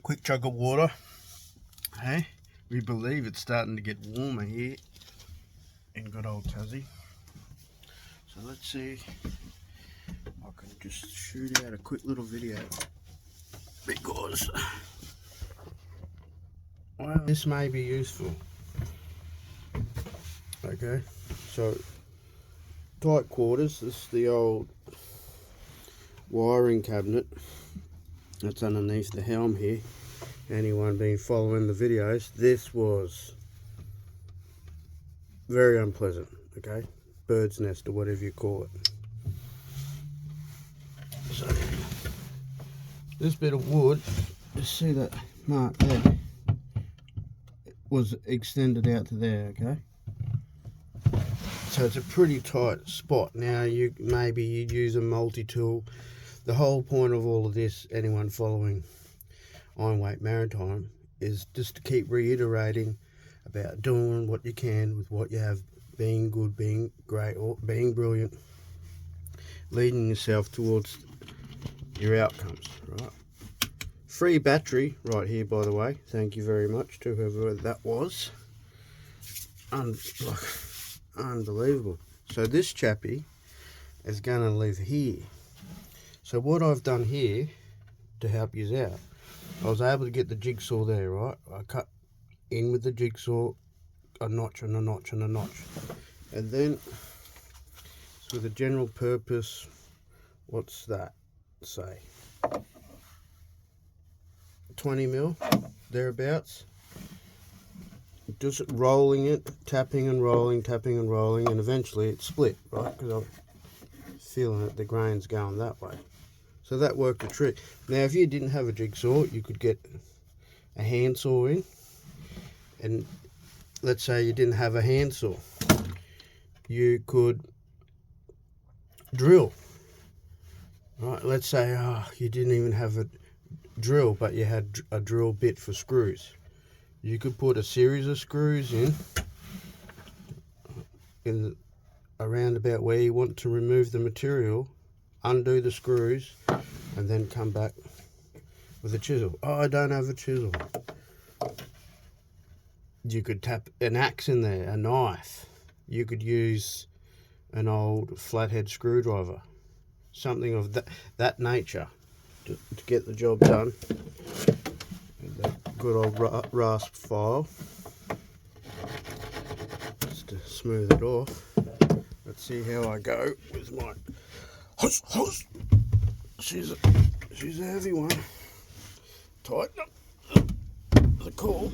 quick chug of water. Hey, we believe it's starting to get warmer here in good old Tassie. So let's see if I can just shoot out a quick little video because well, this may be useful. Okay, so tight quarters. This is the old wiring cabinet that's underneath the helm here. Anyone been following the videos, this was very unpleasant. Okay, bird's nest or whatever you call it. So this bit of wood, you see that mark there, it was extended out to there. Okay, so it's a pretty tight spot. Now maybe you'd use a multi-tool. The whole point of all of this, anyone following Ironweight Maritime, is just to keep reiterating about doing what you can with what you have, being good, being great, or being brilliant, leading yourself towards your outcomes, right? Free battery right here, by the way. Thank you very much to whoever that was. Unbelievable. So this chappie is going to live here. So what I've done here to help you out, I was able to get the jigsaw there, right? I cut in with the jigsaw a notch and a notch and a notch. And then with a general purpose, what's that say? 20 mil, thereabouts. Just rolling it, tapping and rolling, and eventually it split, right? Because I'm feeling that the grain's going that way. So that worked a trick. Now if you didn't have a jigsaw, you could get a handsaw in, and let's say you didn't have a handsaw, you could drill, right? Let's say you didn't even have a drill, but you had a drill bit for screws. You could put a series of screws in around about where you want to remove the material, undo the screws, and then come back with a chisel. Oh, I don't have a chisel. You could tap an axe in there, a knife. You could use an old flathead screwdriver, something of that nature to get the job done. And that good old rasp file, just to smooth it off. Let's see how I go with my hose. She's a heavy one. Tighten up the cord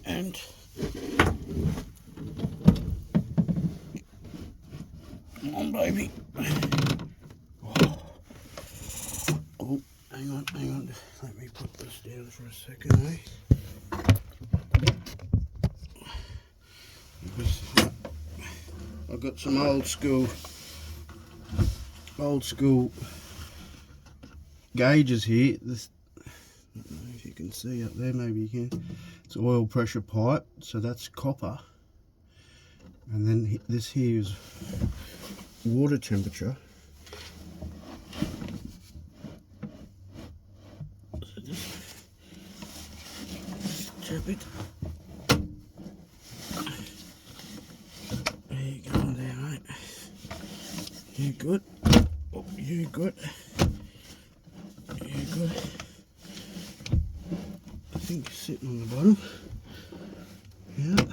and come on, baby. Oh, hang on. Let me put this down for a second, Because I've got some old school gauges here. This, I don't know if you can see up there, maybe you can. It's oil pressure pipe, so that's copper. And then this here is water temperature. So just chop it. There you go there, mate. You good? Oh, you good? You good? I think you're sitting on the bottom. Yeah.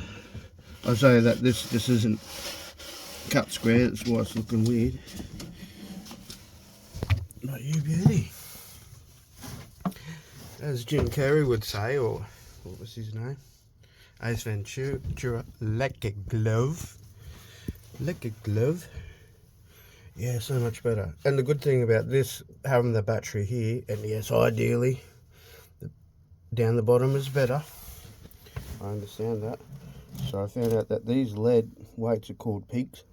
I'll say that this isn't cut square, that's why it's looking weird. But you beauty. As Jim Carrey would say, or what was his name? Ace Ventura, like a glove. Like a glove. Yeah, so much better. And the good thing about this, having the battery here, and yes, ideally, down the bottom is better. I understand that. So I found out that these lead weights are called pigs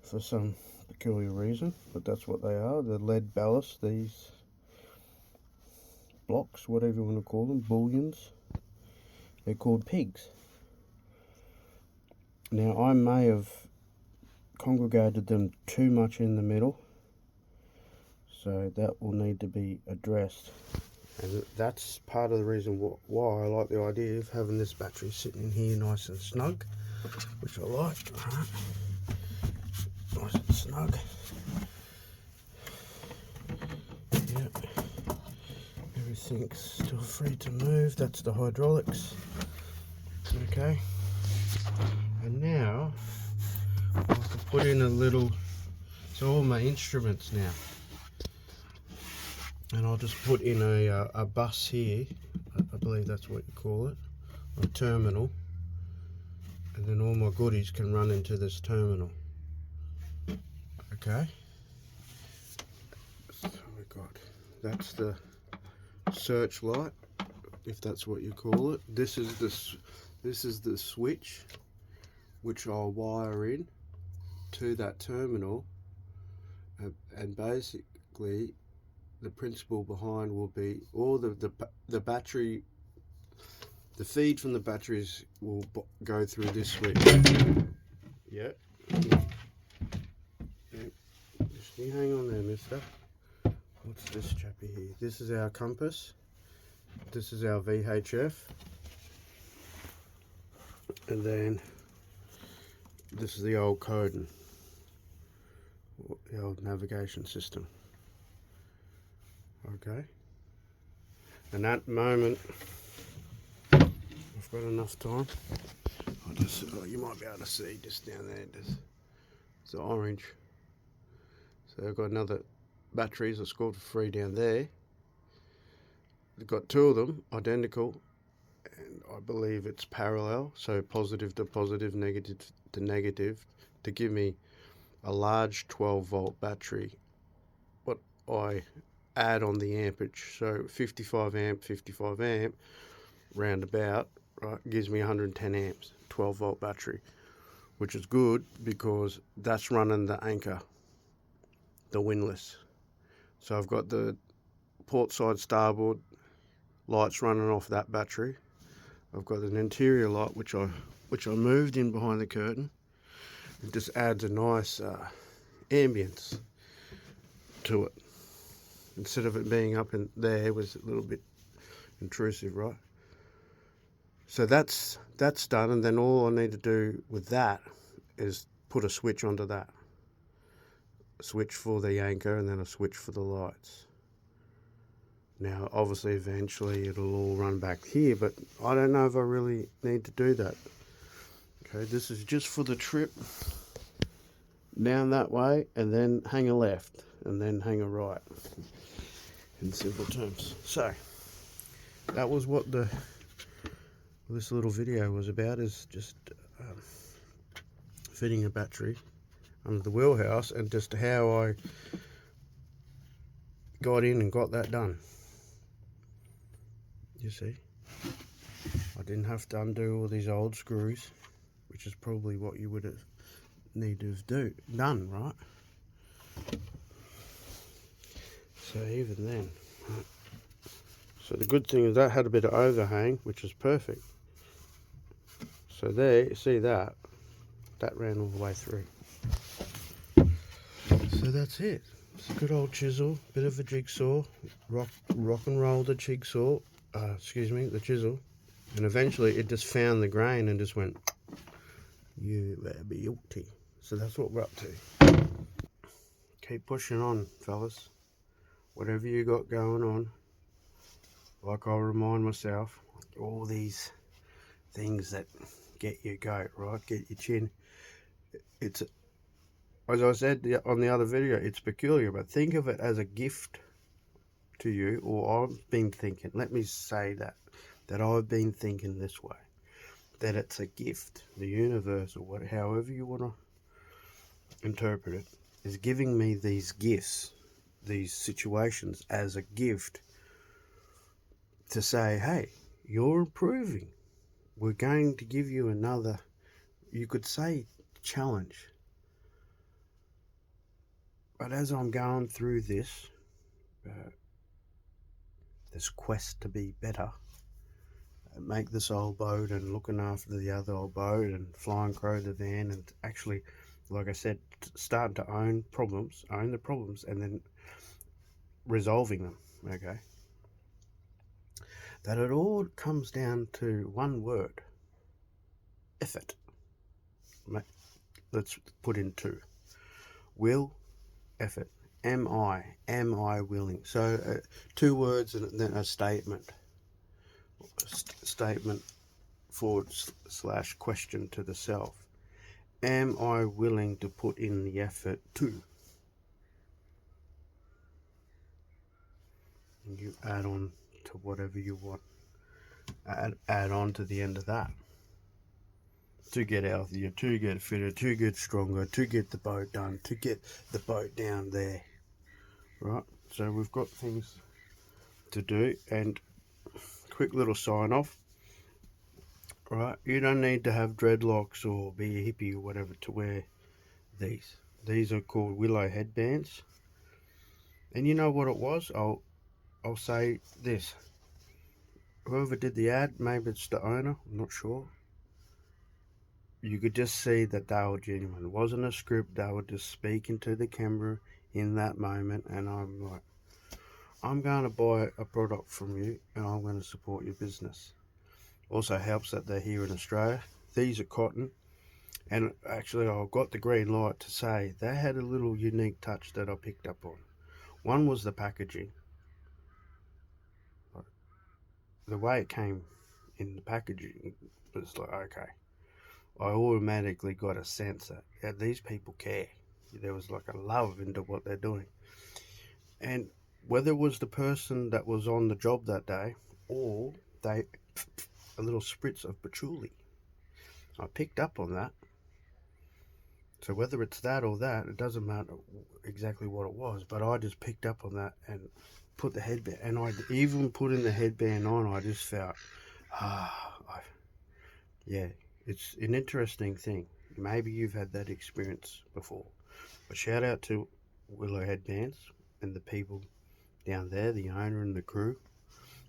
for some peculiar reason, but that's what they are. The lead ballast, these blocks, whatever you want to call them, bullions, they're called pigs. Now I may have congregated them too much in the middle, So that will need to be addressed, and that's part of the reason why I like the idea of having this battery sitting in here nice and snug, which I like. Right. Nice and snug. Yep. Everything's still free to move. That's the hydraulics. Okay. And now I can put in a little, so all my instruments now. And I'll just put in a bus here, I believe that's what you call it, a terminal, and then all my goodies can run into this terminal. Okay, so we got, that's the searchlight, if that's what you call it. This is the switch, which I'll wire in to that terminal, and basically the principle behind will be all the battery, the feed from the batteries will go through this switch. Yeah. Just you hang on there, mister. What's this chappy here? This is our compass. This is our VHF. And then this is the old Codan, the old navigation system. Okay, and at the moment I've got enough time. I'll just, you might be able to see just down there, it's the orange. So I've got another batteries I scored for free down there. I've got two of them identical, and I believe it's parallel, so positive to positive, negative to negative, to give me a large 12-volt battery. What I add on the ampage, so 55 amp roundabout, right, gives me 110 amps, 12-volt battery, which is good because that's running the anchor, the windlass. So I've got the port side starboard lights running off that battery. I've got an interior light which I moved in behind the curtain. It just adds a nice ambience to it. Instead of it being up in there, it was a little bit intrusive, right? So that's done, and then all I need to do with that is put a switch onto that. A switch for the anchor and then a switch for the lights. Now obviously eventually it'll all run back here, but I don't know if I really need to do that. Okay, this is just for the trip down that way, and then hang a left and then hang a right, in simple terms. So that was what this little video was about, is just fitting a battery under the wheelhouse, and just how I got in and got that done. You see, I didn't have to undo all these old screws, which is probably what you would have need to have done, right? So even then, right. So the good thing is that had a bit of overhang, which is perfect. So there, you see that ran all the way through. So that's it. It's a good old chisel, bit of a jigsaw, rock and roll the jigsaw, the chisel, and eventually it just found the grain and just went, you beauty. So that's what we're up to. Keep pushing on, fellas. Whatever you got going on, like I'll remind myself, all these things that get your goat, right? Get your chin. It's, as I said on the other video, it's peculiar, but think of it as a gift to you, or I've been thinking, let me say that I've been thinking this way, that it's a gift. The universe, or however you want to interpret it, is giving me these gifts, these situations as a gift to say, hey, you're improving. We're going to give you another, you could say, challenge. But as I'm going through this quest to be better, make this old boat and looking after the other old boat and Flying Crow the van, and actually, like I said, starting to own the problems, and then resolving them, okay, that it all comes down to one word: effort. Let's put in two: will, effort. Am I willing? So two words and then a statement. Statement / question to the self. Am I willing to put in the effort to? And you add on to whatever you want. Add on to the end of that. To get healthier, to get fitter, to get stronger, to get the boat done, to get the boat down there. Right? So we've got things to do, and quick little sign off. Right? You don't need to have dreadlocks or be a hippie or whatever to wear these. These are called willow headbands. And you know what it was? I'll say this. Whoever did the ad, maybe it's the owner, I'm not sure. You could just see that they were genuine. It wasn't a script, they were just speaking to the camera in that moment, and I'm like, I'm going to buy a product from you and I'm going to support your business. Also helps that they're here in Australia. These are cotton, and actually I got the green light to say they had a little unique touch that I picked up on. One was the packaging. The way it came in the packaging was like, okay, I automatically got a sense that these people care. There was like a love into what they're doing. And whether it was the person that was on the job that day or a little spritz of patchouli, I picked up on that. So whether it's that or that, it doesn't matter exactly what it was, but I just picked up on that and put the headband, and I even putting the headband on, I just felt, yeah, it's an interesting thing. Maybe you've had that experience before. But shout out to Willow Headbands and the people down there, the owner and the crew.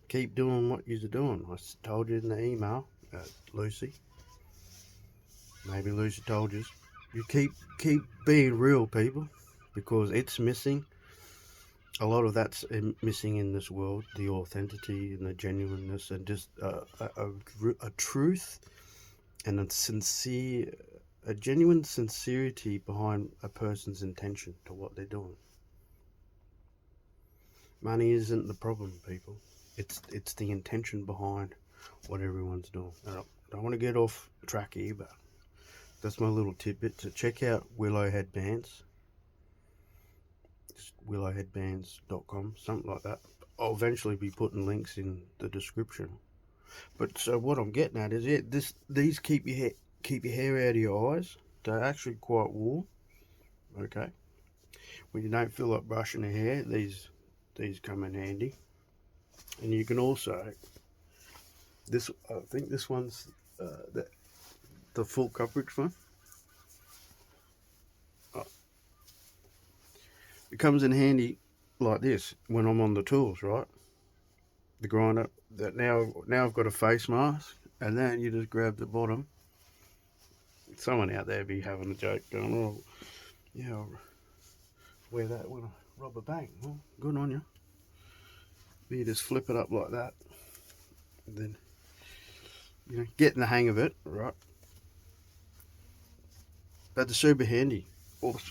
Keep doing what you're doing. I told you in the email, Lucy. Maybe Lucy told you. You keep being real, people, because it's missing. A lot of that's missing in this world, the authenticity and the genuineness, and just a truth and a genuine sincerity behind a person's intention to what they're doing. Money isn't the problem, people. It's the intention behind what everyone's doing. I don't want to get off track here, but that's my little tidbit. To check out Willow Headbands. Just willowheadbands.com, something like that. I'll eventually be putting links in the description. But so what I'm getting at is, these keep your hair out of your eyes. They're actually quite warm. Okay. When you don't feel like brushing your hair, these come in handy. And you can also, I think this one's the full coverage one. It comes in handy like this when I'm on the tools, right? The grinder. That now I've got a face mask, and then you just grab the bottom. Someone out there be having a joke going, oh, yeah, I'll wear that when I rob a bank. Well, good on you. But you just flip it up like that, and then, you know, getting the hang of it, right? But they're super handy.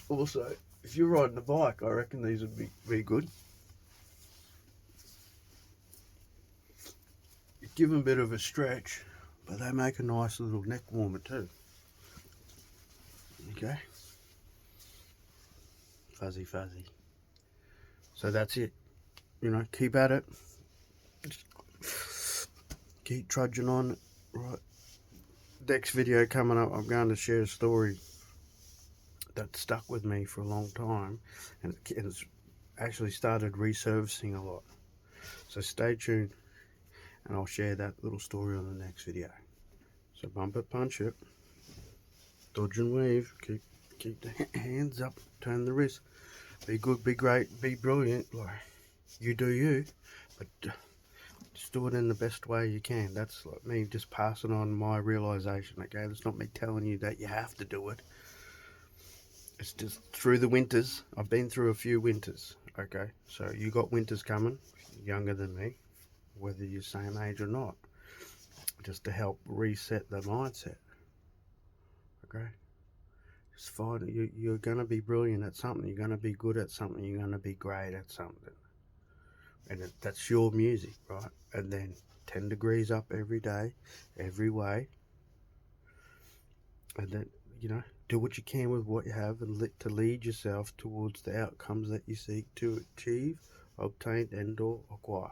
Also, if you're riding a bike, I reckon these would be good. You give them a bit of a stretch, but they make a nice little neck warmer too. Okay. Fuzzy. So that's it. You know, keep at it. Keep trudging on. Right. Next video coming up, I'm going to share a story that stuck with me for a long time, and it's actually started resurfacing a lot. So stay tuned, and I'll share that little story on the next video. So bump it, punch it, dodge and weave, keep the hands up, turn the wrist, be good, be great, be brilliant. Like, you do you, but just do it in the best way you can. That's like me just passing on my realization. Okay, that's not me telling you that you have to do it. It's just through the winters. I've been through a few winters. Okay, so you got winters coming, younger than me, whether you're same age or not, just to help reset the mindset. Okay, just find you're going to be brilliant at something, you're going to be good at something, you're going to be great at something, and that's your music, right? And then 10 degrees up every day, every way, and then, you know, do what you can with what you have, and to lead yourself towards the outcomes that you seek to achieve, obtain, and or acquire.